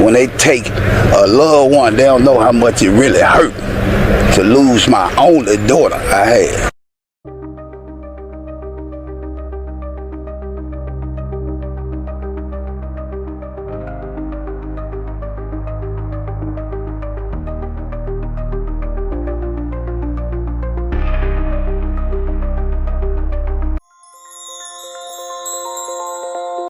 When they take a loved one, they don't know how much it really hurt to lose my only daughter I had.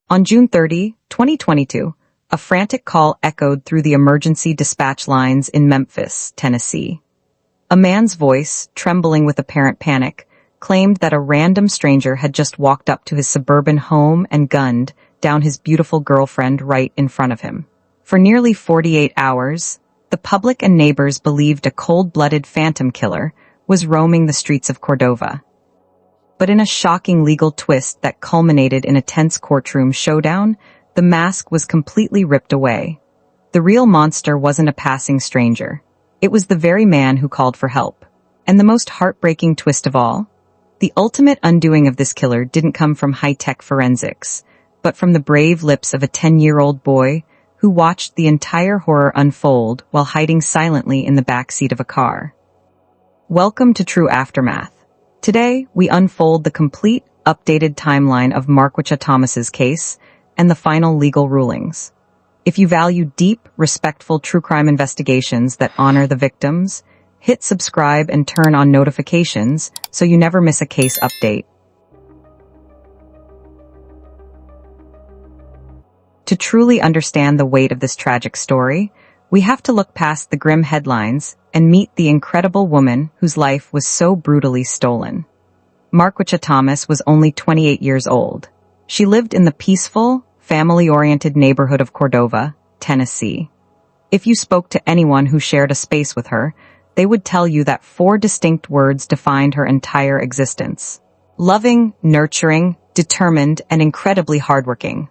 On June 30, 2022, a frantic call echoed through the emergency dispatch lines in Memphis, Tennessee. A man's voice, trembling with apparent panic, claimed that a random stranger had just walked up to his suburban home and gunned down his beautiful girlfriend right in front of him. For nearly 48 hours, the public and neighbors believed a cold-blooded phantom killer was roaming the streets of Cordova. But in a shocking legal twist that culminated in a tense courtroom showdown, the mask was completely ripped away. The real monster wasn't a passing stranger. It was the very man who called for help. And the most heartbreaking twist of all? The ultimate undoing of this killer didn't come from high-tech forensics, but from the brave lips of a 10-year-old boy who watched the entire horror unfold while hiding silently in the backseat of a car. Welcome to True Aftermath. Today, we unfold the complete, updated timeline of Marquicha Thomas's case and the final legal rulings. If you value deep, respectful true crime investigations that honor the victims, hit subscribe and turn on notifications so you never miss a case update. To truly understand the weight of this tragic story, we have to look past the grim headlines and meet the incredible woman whose life was so brutally stolen. Marquicha Thomas was only 28 years old. She lived in the peaceful, family-oriented neighborhood of Cordova, Tennessee. If you spoke to anyone who shared a space with her, they would tell you that 4 distinct words defined her entire existence: loving, nurturing, determined, and incredibly hardworking.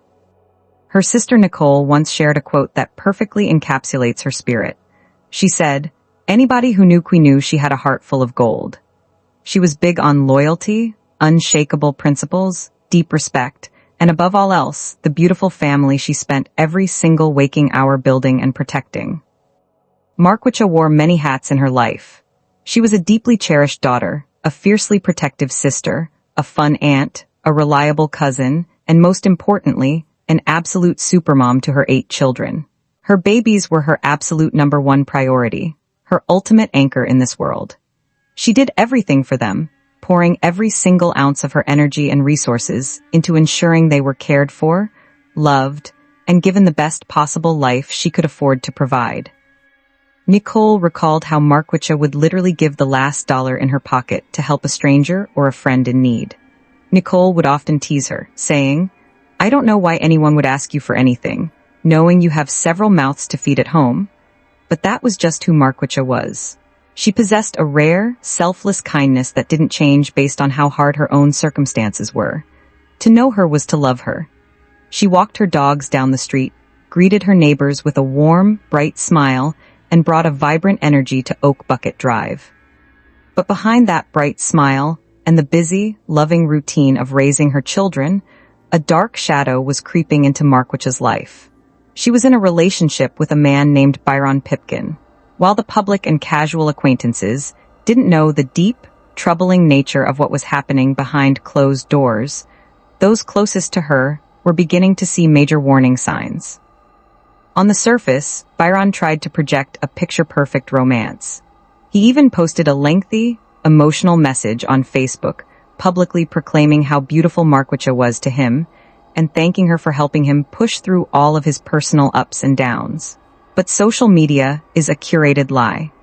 Her sister Nicole once shared a quote that perfectly encapsulates her spirit. She said, "Anybody who knew she had a heart full of gold." She was big on loyalty, unshakable principles, deep respect, and above all else, the beautiful family she spent every single waking hour building and protecting. Marquicha wore many hats in her life. She was a deeply cherished daughter, a fiercely protective sister, a fun aunt, a reliable cousin, and most importantly, an absolute supermom to her 8 children. Her babies were her absolute number one priority, her ultimate anchor in this world. She did everything for them, pouring every single ounce of her energy and resources into ensuring they were cared for, loved, and given the best possible life she could afford to provide. Nicole recalled how Marquicha would literally give the last dollar in her pocket to help a stranger or a friend in need. Nicole would often tease her, saying, "I don't know why anyone would ask you for anything, knowing you have several mouths to feed at home." But that was just who Marquicha was. She possessed a rare, selfless kindness that didn't change based on how hard her own circumstances were. To know her was to love her. She walked her dogs down the street, greeted her neighbors with a warm, bright smile, and brought a vibrant energy to Oak Bucket Drive. But behind that bright smile and the busy, loving routine of raising her children, a dark shadow was creeping into Marquicha's life. She was in a relationship with a man named Byron Pipkin. While the public and casual acquaintances didn't know the deep, troubling nature of what was happening behind closed doors, those closest to her were beginning to see major warning signs. On the surface, Byron tried to project a picture-perfect romance. He even posted a lengthy, emotional message on Facebook, publicly proclaiming how beautiful Marquicha was to him and thanking her for helping him push through all of his personal ups and downs. But social media is a curated lie.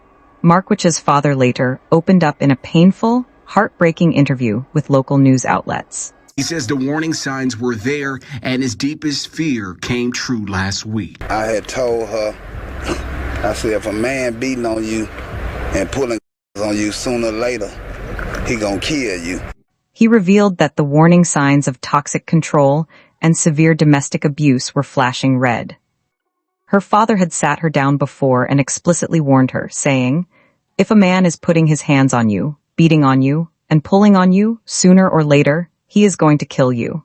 Marquicha's father later opened up in a painful, heartbreaking interview with local news outlets. He says the warning signs were there and his deepest fear came true last week. I had told her, I said, if a man beating on you and pulling on you sooner or later, he gonna kill you. He revealed that the warning signs of toxic control and severe domestic abuse were flashing red. Her father had sat her down before and explicitly warned her, saying, "If a man is putting his hands on you, beating on you, and pulling on you, sooner or later, he is going to kill you."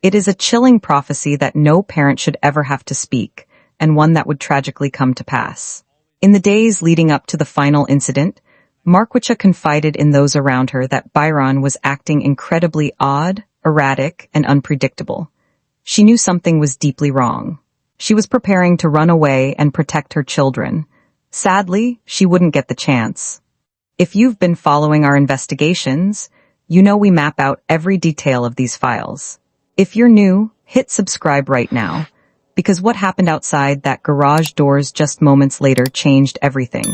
It is a chilling prophecy that no parent should ever have to speak, and one that would tragically come to pass. In the days leading up to the final incident, Marquicha confided in those around her that Byron was acting incredibly odd, erratic, and unpredictable. She knew something was deeply wrong. She was preparing to run away and protect her children. Sadly, she wouldn't get the chance. If you've been following our investigations, you know we map out every detail of these files. If you're new, hit subscribe right now, because what happened outside that garage doors just moments later changed everything.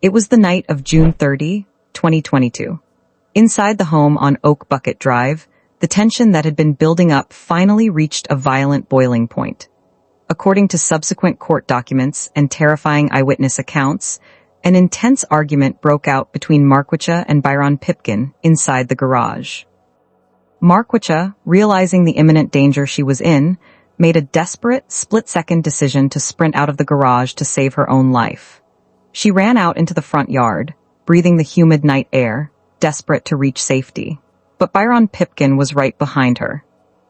It was the night of June 30, 2022. Inside the home on Oak Bucket Drive, the tension that had been building up finally reached a violent boiling point. According to subsequent court documents and terrifying eyewitness accounts, an intense argument broke out between Marquicha and Byron Pipkin inside the garage. Marquicha, realizing the imminent danger she was in, made a desperate, split-second decision to sprint out of the garage to save her own life. She ran out into the front yard, breathing the humid night air, desperate to reach safety. But Byron Pipkin was right behind her.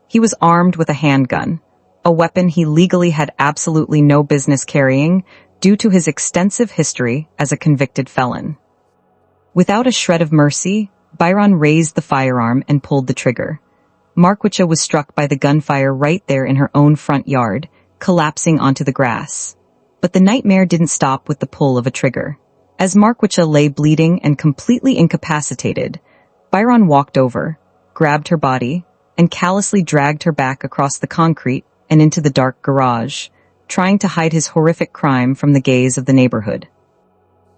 He was armed with a handgun, a weapon he legally had absolutely no business carrying due to his extensive history as a convicted felon. Without a shred of mercy, Byron raised the firearm and pulled the trigger. Marquicha was struck by the gunfire right there in her own front yard, collapsing onto the grass. But the nightmare didn't stop with the pull of a trigger. As Marquicha lay bleeding and completely incapacitated, Byron walked over, grabbed her body, and callously dragged her back across the concrete and into the dark garage, trying to hide his horrific crime from the gaze of the neighborhood.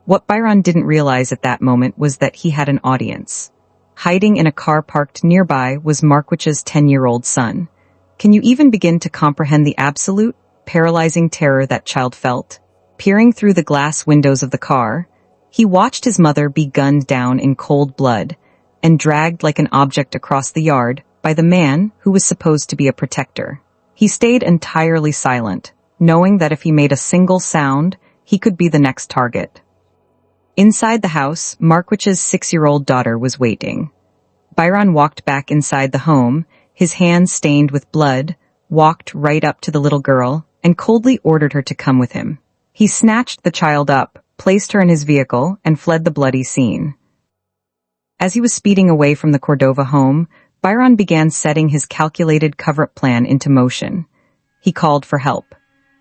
What Byron didn't realize at that moment was that he had an audience. Hiding in a car parked nearby was Marquicha's 10-year-old son. Can you even begin to comprehend the absolute, paralyzing terror that child felt? Peering through the glass windows of the car, he watched his mother be gunned down in cold blood and dragged like an object across the yard by the man who was supposed to be a protector. He stayed entirely silent, knowing that if he made a single sound, he could be the next target. Inside the house, Marquicha's 6-year-old daughter was waiting. Byron walked back inside the home, his hands stained with blood, walked right up to the little girl, and coldly ordered her to come with him. He snatched the child up, placed her in his vehicle, and fled the bloody scene. As he was speeding away from the Cordova home, Byron began setting his calculated cover-up plan into motion. He called for help.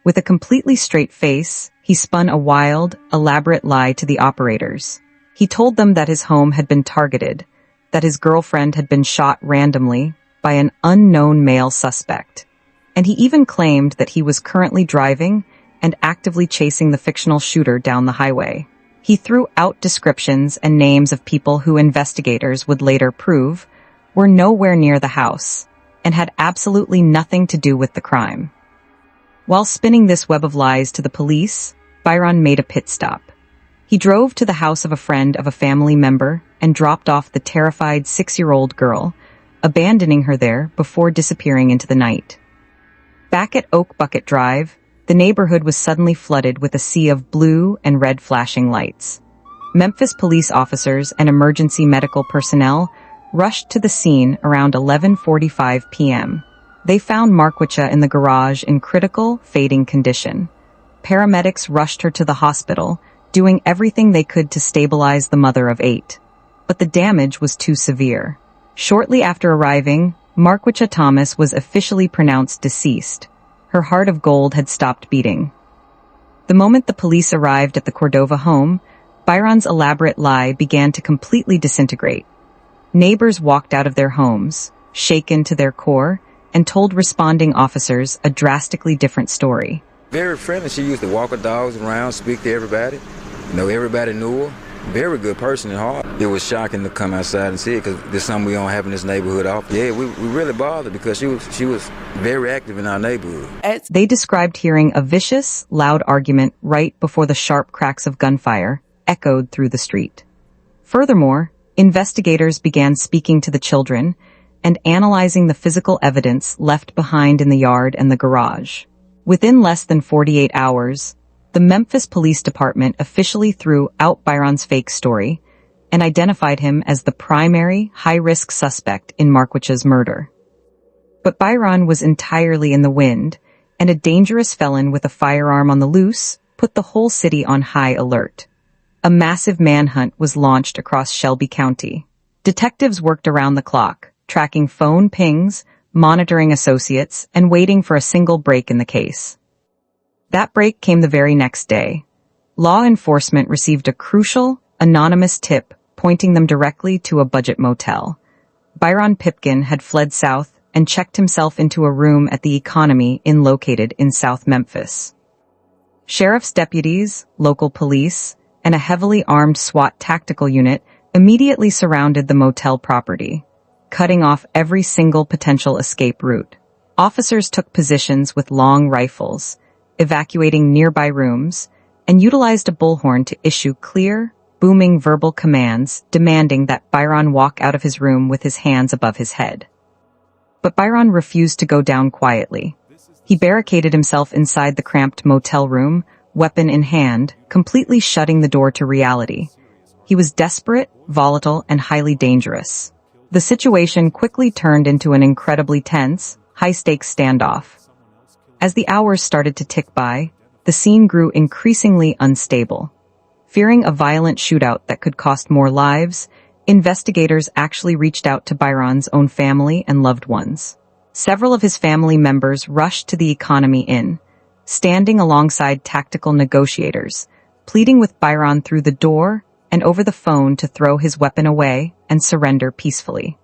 With a completely straight face, he spun a wild, elaborate lie to the operators. He told them that his home had been targeted, that his girlfriend had been shot randomly by an unknown male suspect. And he even claimed that he was currently driving and actively chasing the fictional shooter down the highway. He threw out descriptions and names of people who investigators would later prove were nowhere near the house and had absolutely nothing to do with the crime. While spinning this web of lies to the police, Byron made a pit stop. He drove to the house of a friend of a family member and dropped off the terrified 6-year-old girl, abandoning her there before disappearing into the night. Back at Oak Bucket Drive, the neighborhood was suddenly flooded with a sea of blue and red flashing lights. Memphis police officers and emergency medical personnel rushed to the scene around 11:45 p.m. They found Marquicha in the garage in critical, fading condition. Paramedics rushed her to the hospital, doing everything they could to stabilize the mother of 8. But the damage was too severe. Shortly after arriving, Marquicha Thomas was officially pronounced deceased. Her heart of gold had stopped beating. The moment the police arrived at the Cordova home, Byron's elaborate lie began to completely disintegrate. Neighbors walked out of their homes, shaken to their core, and told responding officers a drastically different story. Very friendly. She used to walk her dogs around, speak to everybody. Everybody knew her. Very good person at heart. It was shocking to come outside and see it because there's something we don't have in this neighborhood. Yeah, we really bothered because she was very active in our neighborhood. They described hearing a vicious, loud argument right before the sharp cracks of gunfire echoed through the street. Furthermore, investigators began speaking to the children and analyzing the physical evidence left behind in the yard and the garage. Within less than 48 hours, the Memphis Police Department officially threw out Byron's fake story and identified him as the primary, high-risk suspect in Marquicha's murder. But Byron was entirely in the wind, and a dangerous felon with a firearm on the loose put the whole city on high alert. A massive manhunt was launched across Shelby County. Detectives worked around the clock, tracking phone pings, monitoring associates, and waiting for a single break in the case. That break came the very next day. Law enforcement received a crucial, anonymous tip pointing them directly to a budget motel. Byron Pipkin had fled south and checked himself into a room at the Economy Inn located in South Memphis. Sheriff's deputies, local police, and a heavily armed SWAT tactical unit immediately surrounded the motel property, cutting off every single potential escape route. Officers took positions with long rifles, evacuating nearby rooms, and utilized a bullhorn to issue clear, booming verbal commands demanding that Byron walk out of his room with his hands above his head. But Byron refused to go down quietly. He barricaded himself inside the cramped motel room, weapon in hand, completely shutting the door to reality. He was desperate, volatile, and highly dangerous. The situation quickly turned into an incredibly tense, high-stakes standoff. As the hours started to tick by, the scene grew increasingly unstable. Fearing a violent shootout that could cost more lives, investigators actually reached out to Byron's own family and loved ones. Several of his family members rushed to the Economy Inn, standing alongside tactical negotiators, pleading with Byron through the door and over the phone to throw his weapon away and surrender peacefully.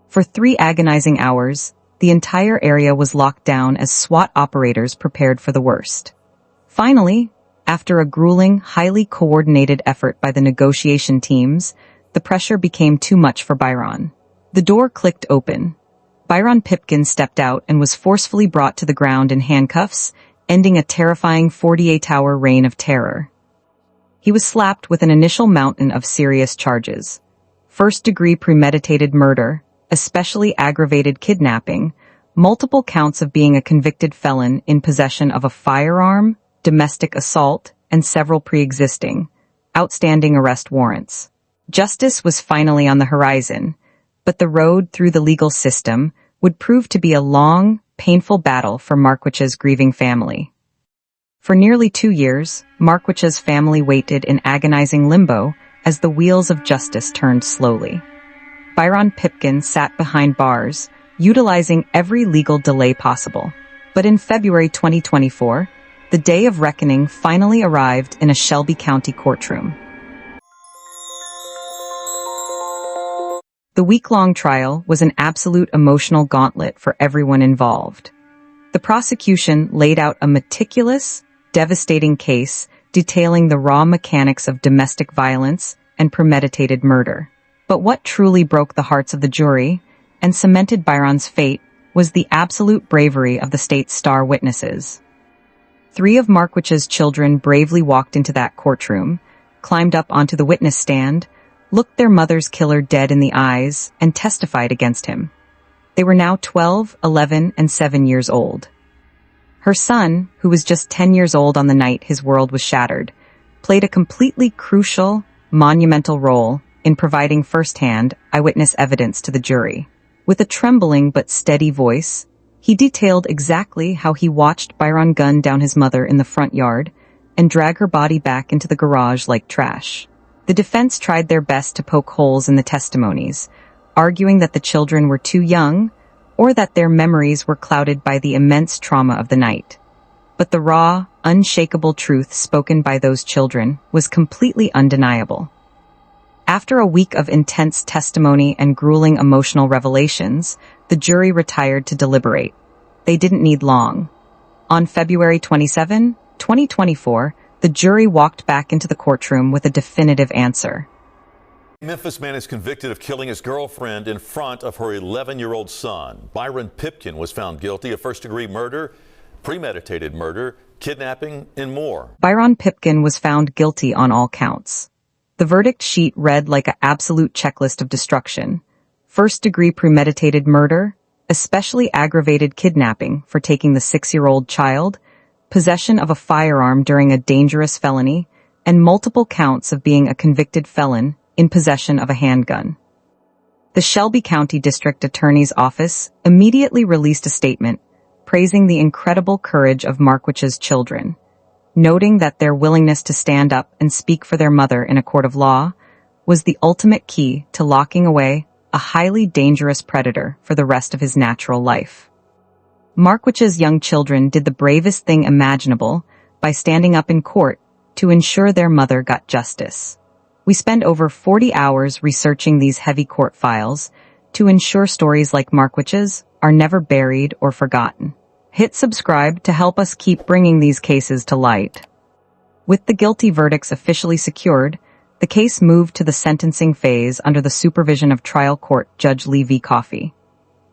For 3 agonizing hours, the entire area was locked down as SWAT operators prepared for the worst. Finally, after a grueling, highly coordinated effort by the negotiation teams, the pressure became too much for Byron. The door clicked open. Byron Pipkin stepped out and was forcefully brought to the ground in handcuffs, ending a terrifying 48-hour reign of terror. He was slapped with an initial mountain of serious charges: first-degree premeditated murder, especially aggravated kidnapping, multiple counts of being a convicted felon in possession of a firearm, domestic assault, and several pre-existing, outstanding arrest warrants. Justice was finally on the horizon, but the road through the legal system would prove to be a long, painful battle for Marquicha's grieving family. For nearly 2 years, Marquicha's family waited in agonizing limbo as the wheels of justice turned slowly. Byron Pipkin sat behind bars, utilizing every legal delay possible. But in February 2024, the day of reckoning finally arrived in a Shelby County courtroom. The week-long trial was an absolute emotional gauntlet for everyone involved. The prosecution laid out a meticulous, devastating case detailing the raw mechanics of domestic violence and premeditated murder. But what truly broke the hearts of the jury and cemented Byron's fate was the absolute bravery of the state's star witnesses. 3 of Marquicha's children bravely walked into that courtroom, climbed up onto the witness stand, looked their mother's killer dead in the eyes, and testified against him. They were now 12, 11, and 7 years old. Her son, who was just 10 years old on the night his world was shattered, played a completely crucial, monumental role in providing first-hand, eyewitness evidence to the jury. With a trembling but steady voice, he detailed exactly how he watched Byron gun down his mother in the front yard and drag her body back into the garage like trash. The defense tried their best to poke holes in the testimonies, arguing that the children were too young or that their memories were clouded by the immense trauma of the night. But the raw, unshakable truth spoken by those children was completely undeniable. After a week of intense testimony and grueling emotional revelations, the jury retired to deliberate. They didn't need long. On February 27, 2024, the jury walked back into the courtroom with a definitive answer. Memphis man is convicted of killing his girlfriend in front of her 11-year-old son. Byron Pipkin was found guilty of first-degree murder, premeditated murder, kidnapping, and more. Byron Pipkin was found guilty on all counts. The verdict sheet read like an absolute checklist of destruction: first-degree premeditated murder, especially aggravated kidnapping for taking the 6-year-old child, possession of a firearm during a dangerous felony, and multiple counts of being a convicted felon in possession of a handgun. The Shelby County District Attorney's Office immediately released a statement, praising the incredible courage of Marquicha's children, noting that their willingness to stand up and speak for their mother in a court of law was the ultimate key to locking away a highly dangerous predator for the rest of his natural life. Marquicha's young children did the bravest thing imaginable by standing up in court to ensure their mother got justice. We spend over 40 hours researching these heavy court files to ensure stories like Marquicha's are never buried or forgotten. Hit subscribe to help us keep bringing these cases to light. With the guilty verdicts officially secured, the case moved to the sentencing phase under the supervision of trial court Judge Lee V. Coffey.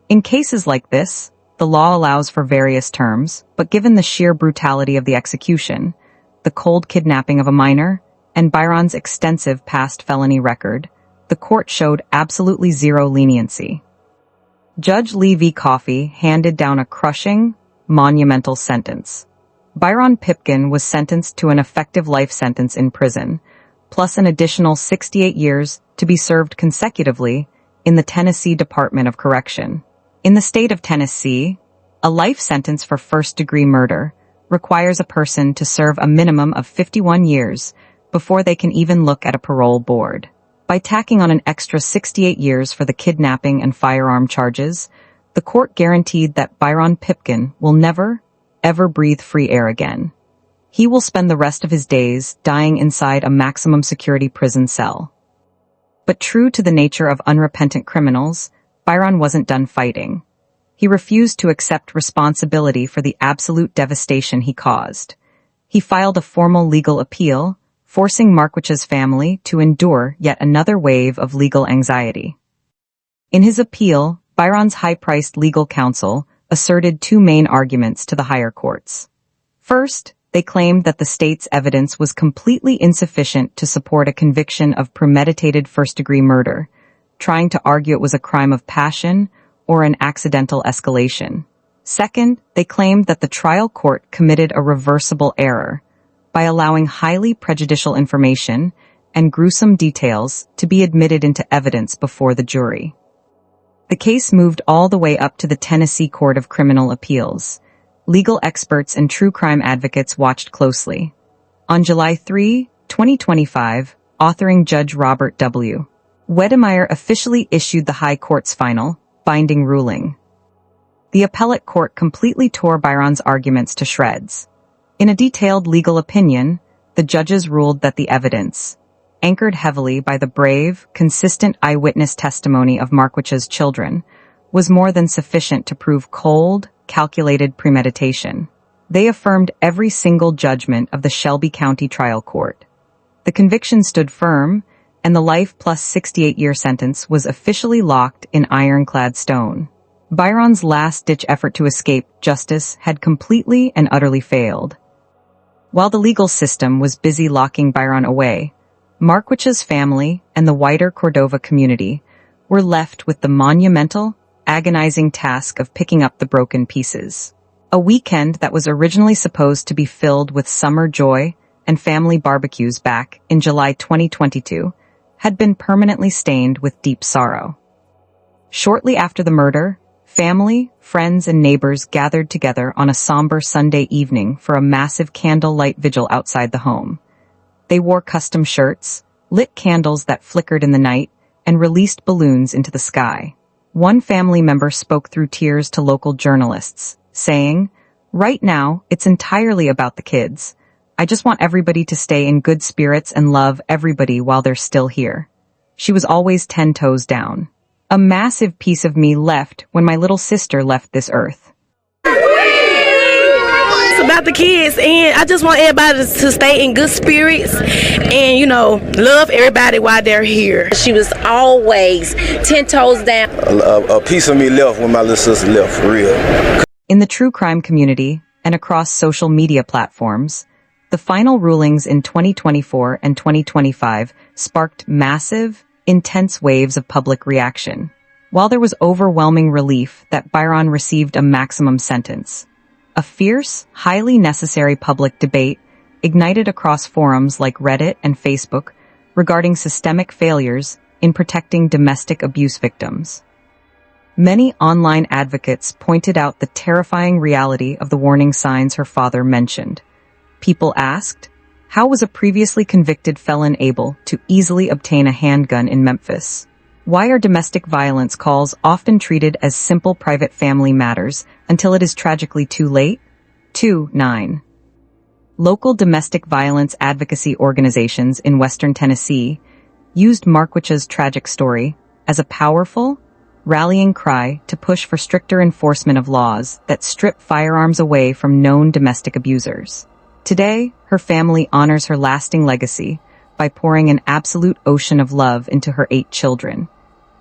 In cases like this, the law allows for various terms, but given the sheer brutality of the execution, the cold kidnapping of a minor, and Byron's extensive past felony record, the court showed absolutely zero leniency. Judge Lee V. Coffey handed down a crushing, monumental sentence. Byron Pipkin was sentenced to an effective life sentence in prison, plus an additional 68 years to be served consecutively in the Tennessee Department of Correction. In the state of Tennessee, a life sentence for first-degree murder requires a person to serve a minimum of 51 years before they can even look at a parole board. By tacking on an extra 68 years for the kidnapping and firearm charges, the court guaranteed that Byron Pipkin will never, ever breathe free air again. He will spend the rest of his days dying inside a maximum security prison cell. But true to the nature of unrepentant criminals, Byron wasn't done fighting. He refused to accept responsibility for the absolute devastation he caused. He filed a formal legal appeal, forcing Marquicha's family to endure yet another wave of legal anxiety. In his appeal, Byron's high-priced legal counsel asserted two main arguments to the higher courts. First, they claimed that the state's evidence was completely insufficient to support a conviction of premeditated first-degree murder, trying to argue it was a crime of passion or an accidental escalation. Second, they claimed that the trial court committed a reversible error by allowing highly prejudicial information and gruesome details to be admitted into evidence before the jury. The case moved all the way up to the Tennessee Court of Criminal Appeals. Legal experts and true crime advocates watched closely. On July 3, 2025, authoring Judge Robert W. Wedemeyer officially issued the High Court's final, binding ruling. The appellate court completely tore Byron's arguments to shreds. In a detailed legal opinion, the judges ruled that the evidence, anchored heavily by the brave, consistent eyewitness testimony of Marquicha's children, was more than sufficient to prove cold, calculated premeditation. They affirmed every single judgment of the Shelby County Trial Court. The conviction stood firm, and the life plus 68-year sentence was officially locked in ironclad stone. Byron's last-ditch effort to escape justice had completely and utterly failed. While the legal system was busy locking Byron away, Marquicha's family and the wider Cordova community were left with the monumental, agonizing task of picking up the broken pieces. A weekend that was originally supposed to be filled with summer joy and family barbecues back in July 2022 had been permanently stained with deep sorrow. Shortly after the murder, family, friends, and neighbors gathered together on a somber Sunday evening for a massive candlelight vigil outside the home. They wore custom shirts, lit candles that flickered in the night, and released balloons into the sky. One family member spoke through tears to local journalists, saying, "Right now, it's entirely about the kids. I just want everybody to stay in good spirits and love everybody while they're still here." She was always 10 toes down. A massive piece of me left when my little sister left this earth. It's about the kids, and I just want everybody to stay in good spirits and, love everybody while they're here. She was always 10 toes down. A piece of me left when my little sister left, for real. In the true crime community and across social media platforms, the final rulings in 2024 and 2025 sparked massive, intense waves of public reaction. While there was overwhelming relief that Byron received a maximum sentence, a fierce, highly necessary public debate ignited across forums like Reddit and Facebook regarding systemic failures in protecting domestic abuse victims. Many online advocates pointed out the terrifying reality of the warning signs her father mentioned. People asked, how was a previously convicted felon able to easily obtain a handgun in Memphis? Why are domestic violence calls often treated as simple private family matters until it is tragically too late? 2-9. Local domestic violence advocacy organizations in Western Tennessee used Marquicha's tragic story as a powerful, rallying cry to push for stricter enforcement of laws that strip firearms away from known domestic abusers. Today, her family honors her lasting legacy by pouring an absolute ocean of love into her 8 children,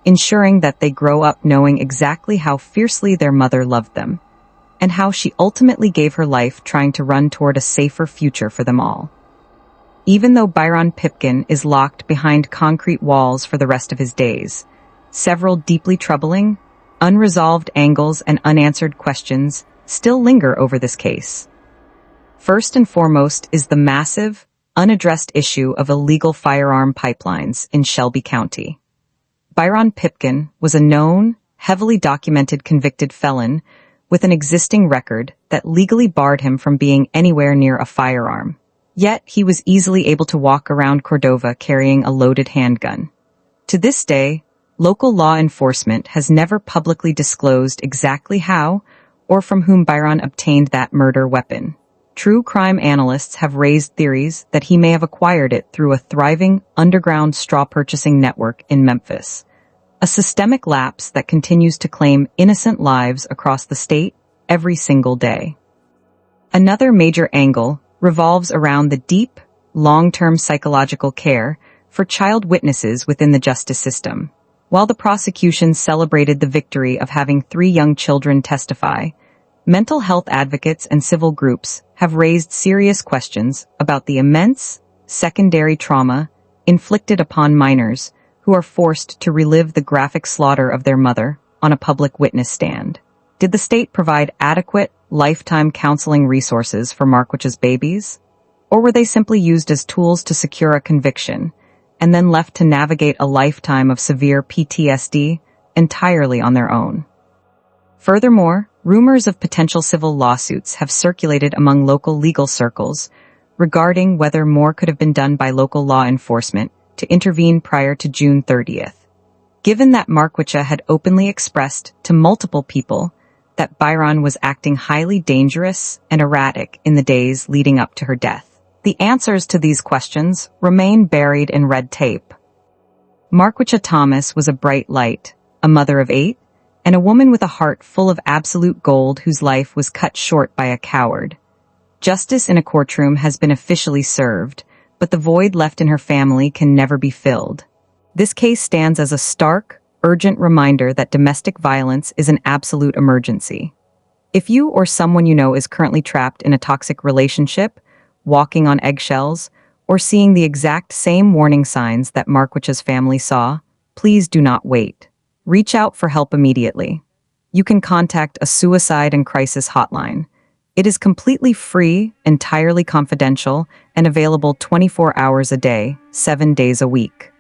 ensuring that they grow up knowing exactly how fiercely their mother loved them, and how she ultimately gave her life trying to run toward a safer future for them all. Even though Byron Pipkin is locked behind concrete walls for the rest of his days, several deeply troubling, unresolved angles and unanswered questions still linger over this case. First and foremost is the massive, unaddressed issue of illegal firearm pipelines in Shelby County. Byron Pipkin was a known, heavily documented convicted felon with an existing record that legally barred him from being anywhere near a firearm. Yet he was easily able to walk around Cordova carrying a loaded handgun. To this day, local law enforcement has never publicly disclosed exactly how or from whom Byron obtained that murder weapon. True crime analysts have raised theories that he may have acquired it through a thriving underground straw purchasing network in Memphis, a systemic lapse that continues to claim innocent lives across the state every single day. Another major angle revolves around the deep, long-term psychological care for child witnesses within the justice system. While the prosecution celebrated the victory of having 3 young children testify, mental health advocates and civil groups have raised serious questions about the immense, secondary trauma inflicted upon minors who are forced to relive the graphic slaughter of their mother on a public witness stand. Did the state provide adequate, lifetime counseling resources for Marquicha's babies? Or were they simply used as tools to secure a conviction and then left to navigate a lifetime of severe PTSD entirely on their own? Furthermore, rumors of potential civil lawsuits have circulated among local legal circles regarding whether more could have been done by local law enforcement to intervene prior to June 30th. Given that Marquicha had openly expressed to multiple people that Byron was acting highly dangerous and erratic in the days leading up to her death, the answers to these questions remain buried in red tape. Marquicha Thomas was a bright light, a mother of 8, and a woman with a heart full of absolute gold whose life was cut short by a coward. Justice in a courtroom has been officially served, but the void left in her family can never be filled. This case stands as a stark, urgent reminder that domestic violence is an absolute emergency. If you or someone you know is currently trapped in a toxic relationship, walking on eggshells, or seeing the exact same warning signs that Marquicha's family saw, please do not wait. Reach out for help immediately. You can contact a suicide and crisis hotline. It is completely free, entirely confidential, and available 24 hours a day, 7 days a week.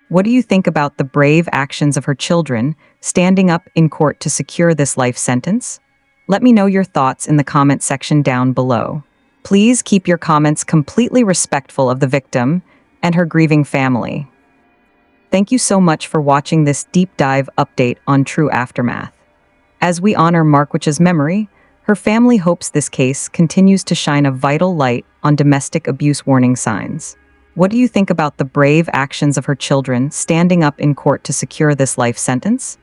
What do you think about the brave actions of her children standing up in court to secure this life sentence? Let me know your thoughts in the comment section down below. Please keep your comments completely respectful of the victim and her grieving family. Thank you so much for watching this deep dive update on True Aftermath. As we honor Marquicha's memory, her family hopes this case continues to shine a vital light on domestic abuse warning signs. What do you think about the brave actions of her children standing up in court to secure this life sentence?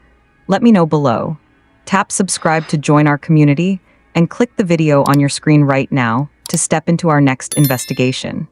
Let me know below. Tap subscribe to join our community and click the video on your screen right now to step into our next investigation.